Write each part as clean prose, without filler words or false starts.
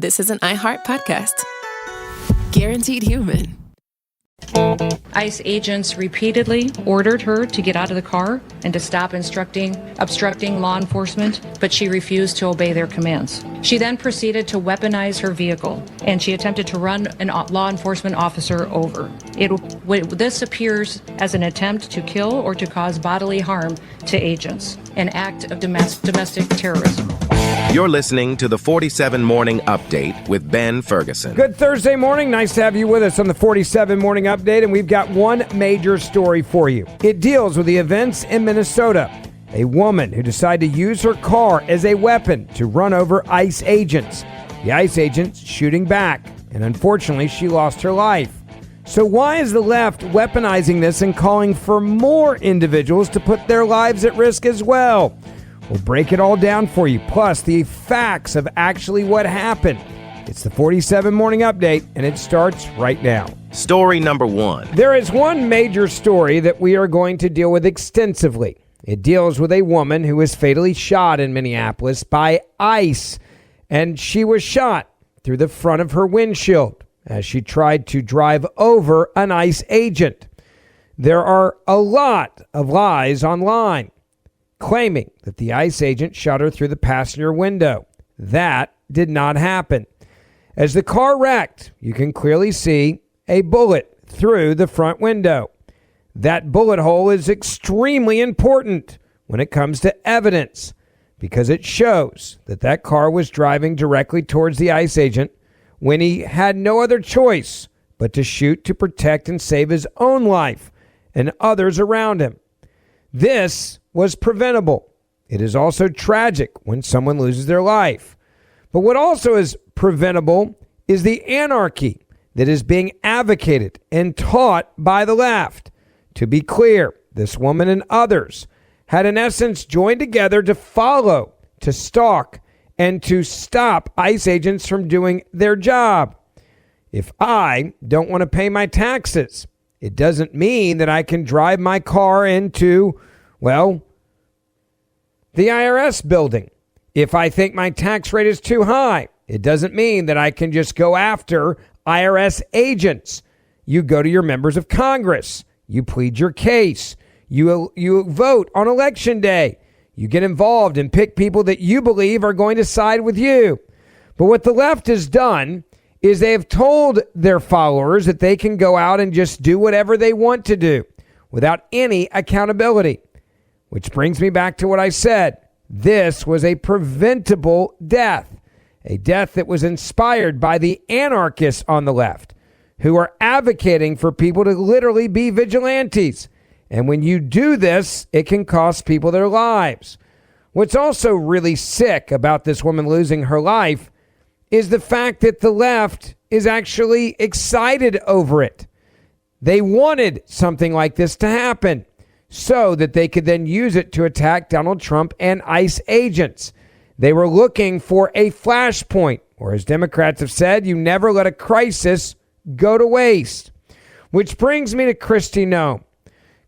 this is an iHeart podcast. Guaranteed human. ICE agents repeatedly ordered her to get out of the car and to stop obstructing law enforcement, but she refused to obey their commands. She then proceeded to weaponize her vehicle, and she attempted to run a law enforcement officer over. This appears as an attempt to kill or to cause bodily harm to agents, an act of domestic terrorism. You're listening to the 47 Morning Update with Ben Ferguson. Good Thursday morning. Nice to have you with us on the 47 Morning Update, and we've got one major story for you. It deals with the events in Minnesota. A woman who decided to use her car as a weapon to run over ICE agents. The ICE agents shooting back, and unfortunately, she lost her life. So why is the left weaponizing this and calling for more individuals to put their lives at risk as well? We'll break it all down for you, plus the facts of actually what happened. It's the 47 Morning Update, and it starts right now. Story number one. There is one major story that we are going to deal with extensively. It deals with a woman who was fatally shot in Minneapolis by ICE, and she was shot through the front of her windshield as she tried to drive over an ICE agent. There are a lot of lies online claiming that the ICE agent shot her through the passenger window. That did not happen. As the car wrecked, you can clearly see a bullet through the front window. That bullet hole is extremely important when it comes to evidence because it shows that that car was driving directly towards the ICE agent when he had no other choice but to shoot to protect and save his own life and others around him. This was preventable. It is also tragic when someone loses their life. But what also is preventable is the anarchy that is being advocated and taught by the left. To be clear, this woman and others had in essence joined together to follow, to stalk, and to stop ICE agents from doing their job. If I don't want to pay my taxes, it doesn't mean that I can drive my car into, well, the IRS building. If I think my tax rate is too high, it doesn't mean that I can just go after IRS agents. You go to your members of Congress. You plead your case. You vote on election day. You get involved and pick people that you believe are going to side with you. But what the left has done is they have told their followers that they can go out and just do whatever they want to do without any accountability. Which brings me back to what I said. This was a preventable death, a death that was inspired by the anarchists on the left who are advocating for people to literally be vigilantes. And when you do this, it can cost people their lives. What's also really sick about this woman losing her life is the fact that the left is actually excited over it. They wanted something like this to happen so that they could then use it to attack Donald Trump and ICE agents. They were looking for a flashpoint, or as Democrats have said, you never let a crisis go to waste. Which brings me to Kristi Noem.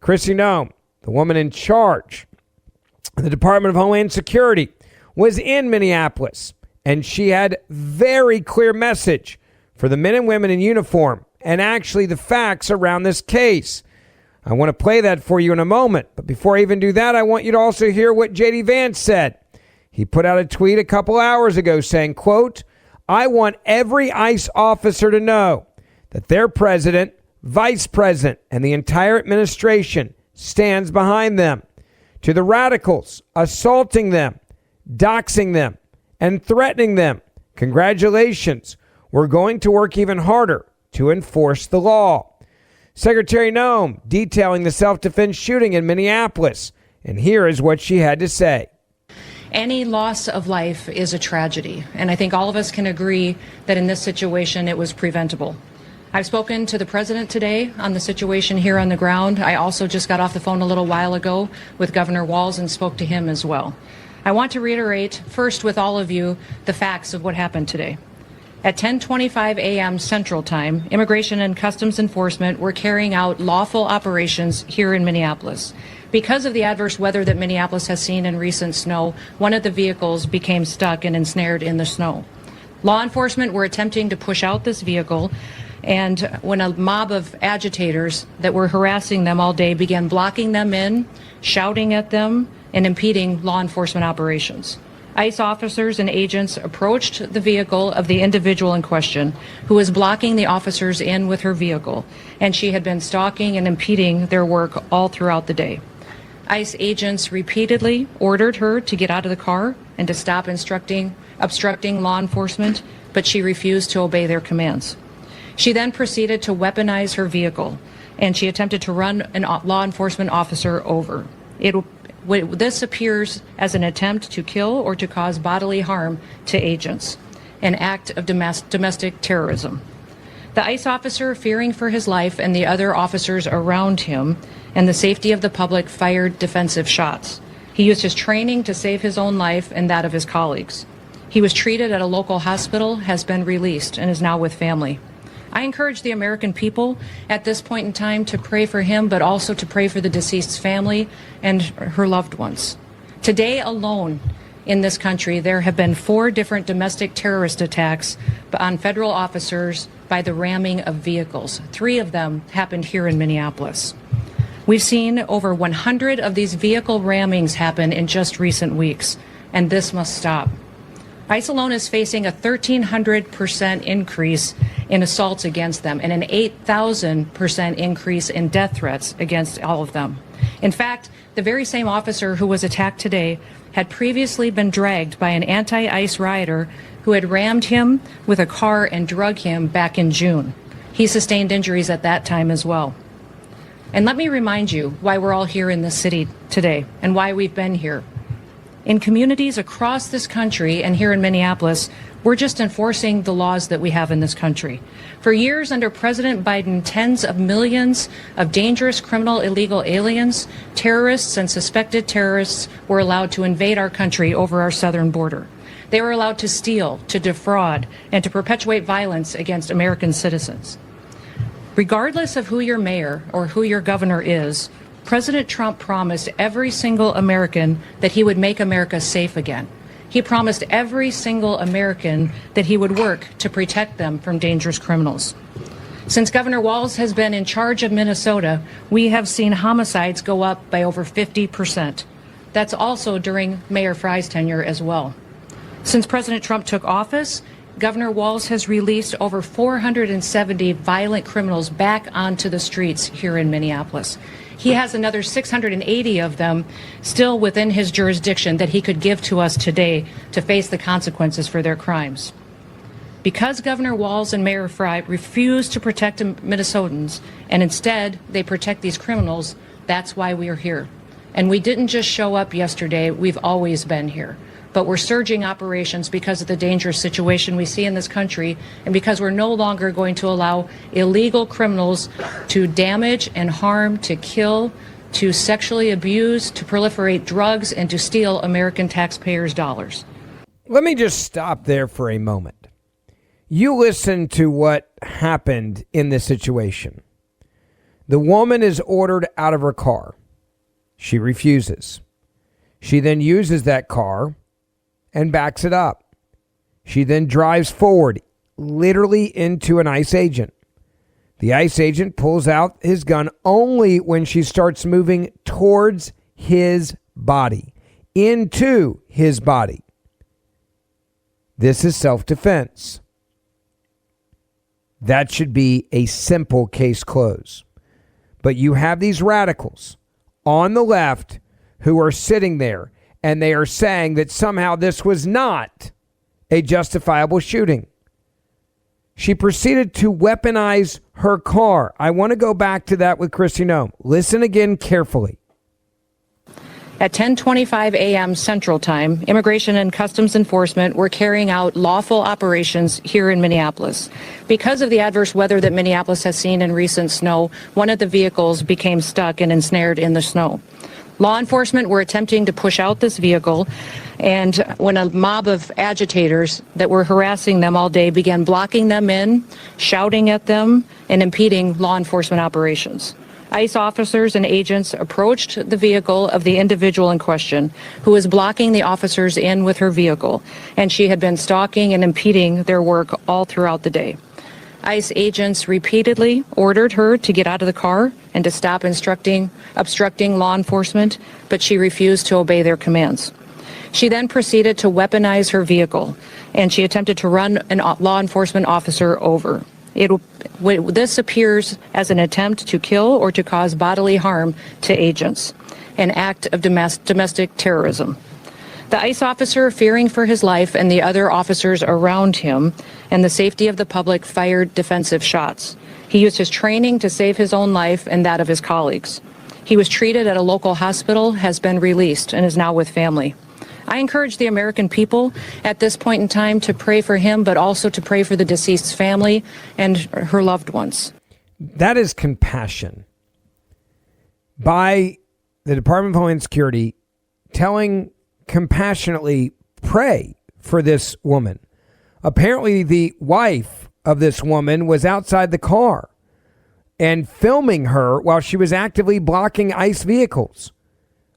Kristi Noem, the woman in charge of the Department of Homeland Security, was in Minneapolis, and she had very clear message for the men and women in uniform and actually the facts around this case. I want to play that for you in a moment. But before I even do that, I want you to also hear what J.D. Vance said. He put out a tweet a couple hours ago saying, quote, I want every ICE officer to know that their president, vice president, and the entire administration stands behind them. To the radicals assaulting them, doxing them, and threatening them, congratulations. We're going to work even harder to enforce the law. Secretary Noem detailing the self-defense shooting in Minneapolis. And here is what she had to say. Any loss of life is a tragedy, and I think all of us can agree that in this situation it was preventable. I've spoken to the president today on the situation here on the ground. I also just got off the phone a little while ago with Governor Walz and spoke to him as well. I want to reiterate first with all of you the facts of what happened today. At 10:25 a.m. Central Time, Immigration and Customs Enforcement were carrying out lawful operations here in Minneapolis. Because of the adverse weather that Minneapolis has seen in recent snow, one of the vehicles became stuck and ensnared in the snow. Law enforcement were attempting to push out this vehicle, and when a mob of agitators that were harassing them all day began blocking them in, shouting at them, and impeding law enforcement operations. ICE officers and agents approached the vehicle of the individual in question, who was blocking the officers in with her vehicle, and she had been stalking and impeding their work all throughout the day. ICE agents repeatedly ordered her to get out of the car and to stop obstructing law enforcement, but she refused to obey their commands. She then proceeded to weaponize her vehicle, and she attempted to run a law enforcement officer over. This appears as an attempt to kill or to cause bodily harm to agents, an act of domestic terrorism. The ICE officer, fearing for his life and the other officers around him and the safety of the public, fired defensive shots. He used his training to save his own life and that of his colleagues. He was treated at a local hospital, has been released, and is now with family. I encourage the American people at this point in time to pray for him, but also to pray for the deceased's family and her loved ones. Today alone in this country, there have been 4 different domestic terrorist attacks on federal officers by the ramming of vehicles. 3 of them happened here in Minneapolis. We've seen over 100 of these vehicle rammings happen in just recent weeks, and this must stop. ICE alone is facing a 1,300% increase in assaults against them and an 8,000% increase in death threats against all of them. In fact, the very same officer who was attacked today had previously been dragged by an anti-ICE rioter who had rammed him with a car and drug him back in June. He sustained injuries at that time as well. And let me remind you why we're all here in this city today and why we've been here. In communities across this country and here in Minneapolis, we're just enforcing the laws that we have in this country. For years under President Biden, tens of millions of dangerous criminal illegal aliens, terrorists, and suspected terrorists were allowed to invade our country over our southern border. They were allowed to steal, to defraud, and to perpetuate violence against American citizens. Regardless of who your mayor or who your governor is, President Trump promised every single American that he would make America safe again. He promised every single American that he would work to protect them from dangerous criminals. Since Governor Walz has been in charge of Minnesota, we have seen homicides go up by over 50%. That's also during Mayor Frye's tenure as well. Since President Trump took office, Governor Walz has released over 470 violent criminals back onto the streets here in Minneapolis. He has another 680 of them still within his jurisdiction that he could give to us today to face the consequences for their crimes. Because Governor Walz and Mayor Frye refuse to protect Minnesotans and instead they protect these criminals, that's why we are here. And we didn't just show up yesterday, we've always been here. But we're surging operations because of the dangerous situation we see in this country and because we're no longer going to allow illegal criminals to damage and harm, to kill, to sexually abuse, to proliferate drugs, and to steal American taxpayers' dollars. Let me just stop there for a moment. You listen to what happened in this situation. The woman is ordered out of her car. She refuses. She then uses that car and backs it up. She then drives forward, literally into an ICE agent. The ICE agent pulls out his gun only when she starts moving towards his body, into his body. This is self-defense. That should be a simple case close. But you have these radicals on the left who are sitting there and they are saying that somehow this was not a justifiable shooting. She proceeded to weaponize her car. I want to go back to that with Kristi Noem. Listen again carefully. At 10:25 a.m. Central Time, Immigration and Customs Enforcement were carrying out lawful operations here in Minneapolis. Because of the adverse weather that Minneapolis has seen in recent snow, one of the vehicles became stuck and ensnared in the snow. Law enforcement were attempting to push out this vehicle, and when a mob of agitators that were harassing them all day began blocking them in, shouting at them, and impeding law enforcement operations. ICE officers and agents approached the vehicle of the individual in question, who was blocking the officers in with her vehicle, and she had been stalking and impeding their work all throughout the day. ICE agents repeatedly ordered her to get out of the car and to stop obstructing law enforcement, but she refused to obey their commands. She then proceeded to weaponize her vehicle, and she attempted to run a law enforcement officer over. This appears as an attempt to kill or to cause bodily harm to agents, an act of domestic terrorism. The ICE officer, fearing for his life and the other officers around him and the safety of the public, fired defensive shots. He used his training to save his own life and that of his colleagues. He was treated at a local hospital, has been released, and is now with family. I encourage the American people at this point in time to pray for him, but also to pray for the deceased's family and her loved ones. That is compassion by the Department of Homeland Security telling compassionately, pray for this woman. Apparently, the wife of this woman was outside the car and filming her while she was actively blocking ICE vehicles.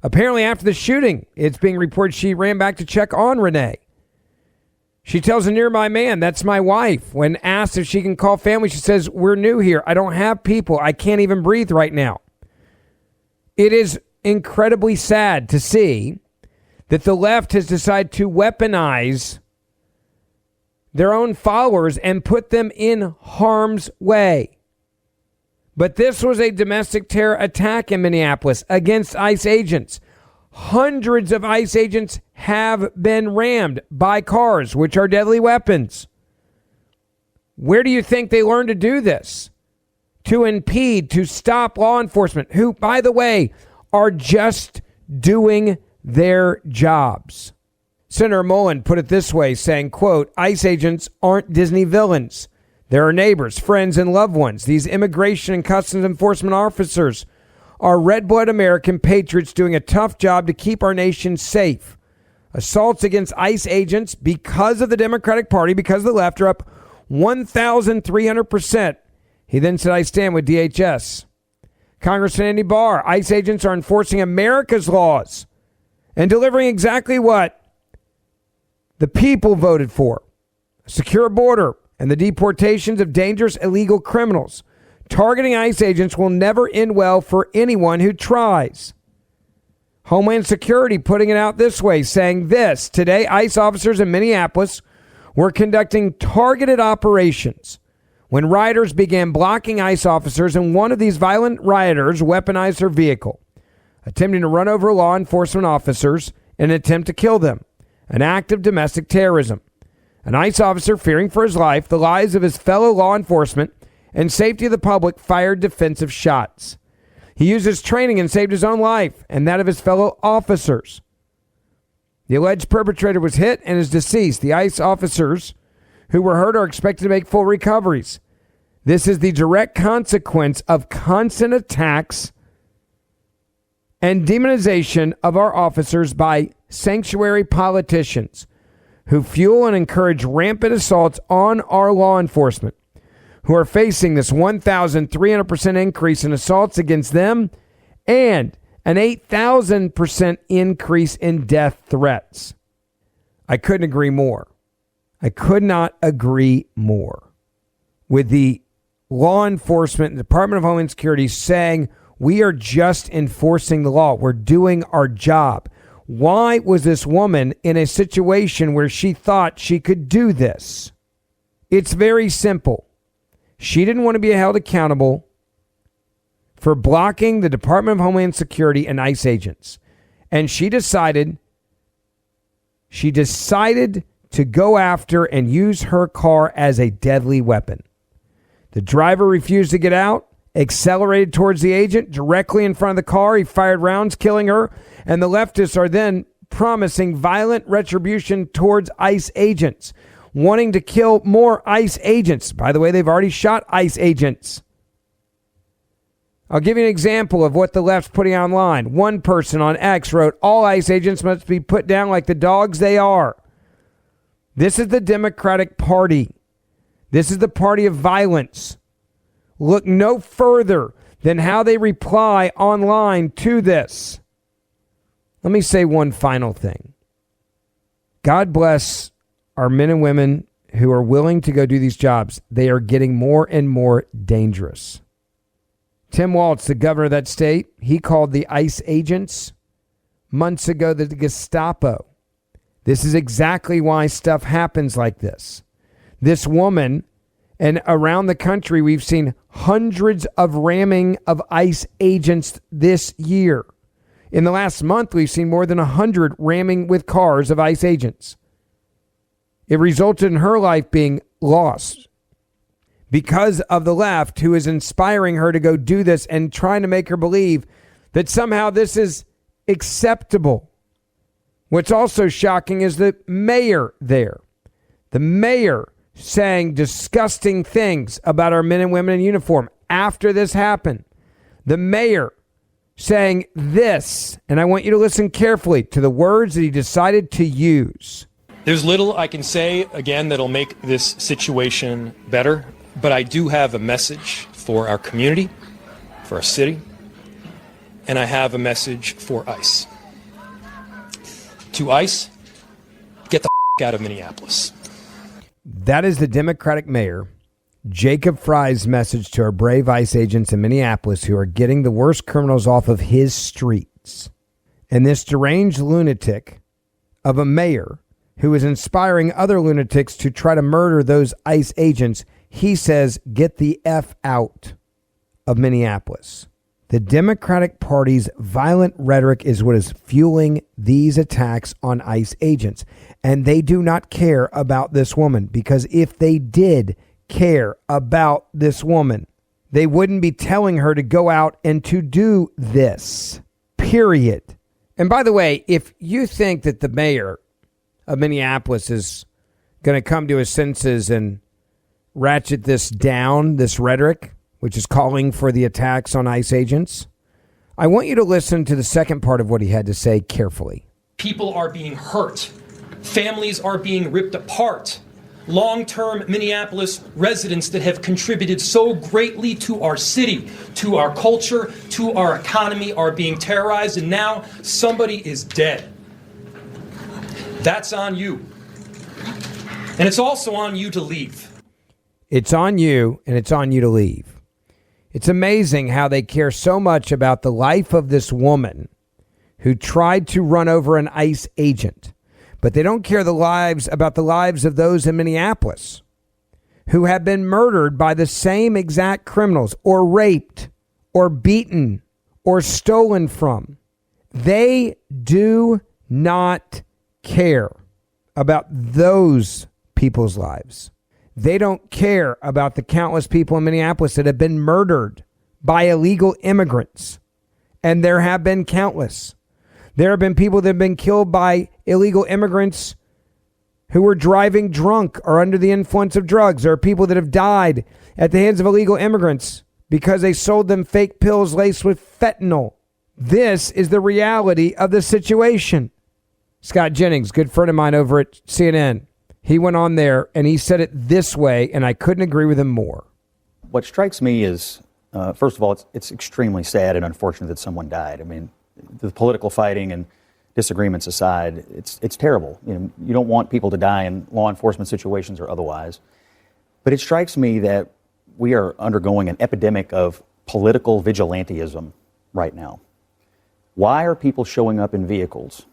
Apparently, after the shooting, it's being reported she ran back to check on Renee. She tells a nearby man, "That's my wife." When asked if she can call family, she says, "We're new here. I don't have people. I can't even breathe right now." It is incredibly sad to see that the left has decided to weaponize their own followers and put them in harm's way. But this was a domestic terror attack in Minneapolis against ICE agents. Hundreds of ICE agents have been rammed by cars, which are deadly weapons. Where do you think they learned to do this? To impede, to stop law enforcement, who, by the way, are just doing their jobs. Senator Mullen put it this way, saying, quote, "ICE agents aren't Disney villains. There are neighbors, friends, and loved ones. These immigration and customs enforcement officers are red-blood American patriots doing a tough job to keep our nation safe. Assaults against ICE agents because of the Democratic Party, because of the left, are up 1,300%. He then said, "I stand with DHS." Congressman Andy Barr, ICE agents are enforcing America's laws and delivering exactly what the people voted for: a secure border and the deportations of dangerous illegal criminals. Targeting ICE agents will never end well for anyone who tries. Homeland Security putting it out this way, saying this: today, ICE officers in Minneapolis were conducting targeted operations when rioters began blocking ICE officers, and one of these violent rioters weaponized her vehicle, attempting to run over law enforcement officers in an attempt to kill them, an act of domestic terrorism. An ICE officer, fearing for his life, the lives of his fellow law enforcement, and safety of the public, fired defensive shots. He used his training and saved his own life and that of his fellow officers. The alleged perpetrator was hit and is deceased. The ICE officers who were hurt are expected to make full recoveries. This is the direct consequence of constant attacks and demonization of our officers by sanctuary politicians who fuel and encourage rampant assaults on our law enforcement, who are facing this 1,300% increase in assaults against them and an 8,000% increase in death threats. I couldn't agree more. I could not agree more with the law enforcement and Department of Homeland Security saying we are just enforcing the law. We're doing our job. Why was this woman in a situation where she thought she could do this? It's very simple. She didn't want to be held accountable for blocking the Department of Homeland Security and ICE agents. And she decided to go after and use her car as a deadly weapon. The driver refused to get out, accelerated towards the agent directly in front of the car. He fired rounds, killing her. And the leftists are then promising violent retribution towards ICE agents, wanting to kill more ICE agents. By the way, they've already shot ICE agents. I'll give you an example of what the left's putting online. One person on X wrote, "All ICE agents must be put down like the dogs they are." This is the Democratic Party. This is the party of violence. Look no further than how they reply online to this. Let me say one final thing. God bless our men and women who are willing to go do these jobs. They are getting more and more dangerous. Tim Walz, the governor of that state, he called the ICE agents months ago the Gestapo. This is exactly why stuff happens like this. This woman, and around the country, we've seen hundreds of ramming of ICE agents this year. In the last month, we've seen more than 100 ramming with cars of ICE agents. It resulted in her life being lost because of the left, who is inspiring her to go do this and trying to make her believe that somehow this is acceptable. What's also shocking is the mayor there. The mayor saying disgusting things about our men and women in uniform after this happened. The mayor saying this, and I want you to listen carefully to the words that he decided to use. There's little I can say, again, that'll make this situation better, but I do have a message for our community, for our city, and I have a message for ICE. To ICE, get the out of Minneapolis. That is the Democratic mayor, Jacob Fry's message to our brave ICE agents in Minneapolis who are getting the worst criminals off of his streets. And this deranged lunatic of a mayor who is inspiring other lunatics to try to murder those ICE agents, he says, get the F out of Minneapolis. The Democratic Party's violent rhetoric is what is fueling these attacks on ICE agents. And they do not care about this woman, because if they did care about this woman, they wouldn't be telling her to go out and to do this, period. And by the way, if you think that the mayor of Minneapolis is going to come to his senses and ratchet this down, this rhetoric, which is calling for the attacks on ICE agents, I want you to listen to the second part of what he had to say carefully. People are being hurt. Families are being ripped apart. Long-term Minneapolis residents that have contributed so greatly to our city, to our culture, to our economy are being terrorized, and now somebody is dead. That's on you. And it's also on you to leave. It's on you, and it's on you to leave. It's amazing how they care so much about the life of this woman who tried to run over an ICE agent, but they don't care about the lives of those in Minneapolis who have been murdered by the same exact criminals, or raped, or beaten, or stolen from. They do not care about those people's lives. They don't care about the countless people in Minneapolis that have been murdered by illegal immigrants. And there have been countless. There have been people that have been killed by illegal immigrants who were driving drunk or under the influence of drugs. There are people that have died at the hands of illegal immigrants because they sold them fake pills laced with fentanyl. This is the reality of the situation. Scott Jennings, good friend of mine over at CNN, he went on there and he said it this way, and I couldn't agree with him more. What strikes me is, first of all, it's extremely sad and unfortunate that someone died. I mean, the political fighting and disagreements aside, it's terrible. You don't want people to die in law enforcement situations or otherwise. But it strikes me that we are undergoing an epidemic of political vigilanteism right now. Why are people showing up in vehicles,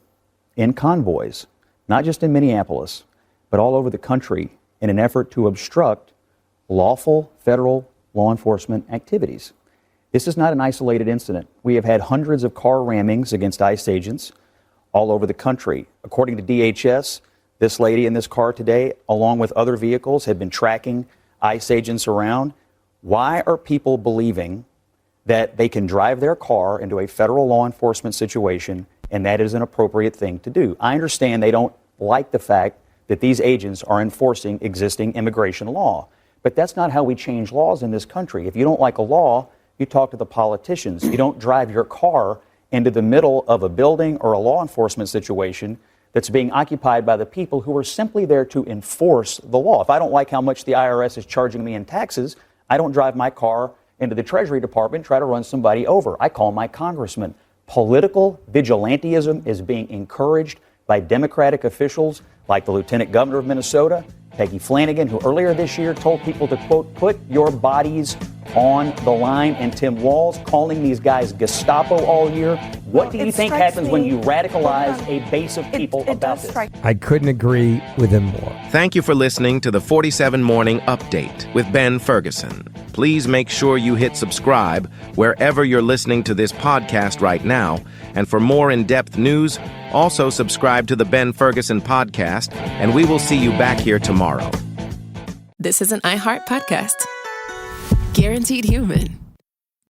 in convoys, not just in Minneapolis, but all over the country, in an effort to obstruct lawful federal law enforcement activities? This is not an isolated incident. We have had hundreds of car rammings against ICE agents all over the country. According to DHS, this lady in this car today, along with other vehicles, had been tracking ICE agents around. Why are people believing that they can drive their car into a federal law enforcement situation and that is an appropriate thing to do? I understand they don't like the fact that these agents are enforcing existing immigration law. But that's not how we change laws in this country. If you don't like a law, you talk to the politicians. You don't drive your car into the middle of a building or a law enforcement situation that's being occupied by the people who are simply there to enforce the law. If I don't like how much the IRS is charging me in taxes, I don't drive my car into the Treasury Department, try to run somebody over. I call my congressman. Political vigilanteism is being encouraged by Democratic officials like the Lieutenant Governor of Minnesota, Peggy Flanagan, who earlier this year told people to, quote, put your bodies on the line, and Tim Walz calling these guys Gestapo all year. What do you think happens when you radicalize a base of people about this? I couldn't agree with him more. Thank you for listening to the 47 Morning Update with Ben Ferguson. Please make sure you hit subscribe wherever you're listening to this podcast right now. And for more in-depth news, also subscribe to the Ben Ferguson Podcast, and we will see you back here tomorrow. This is an iHeart podcast. Guaranteed human.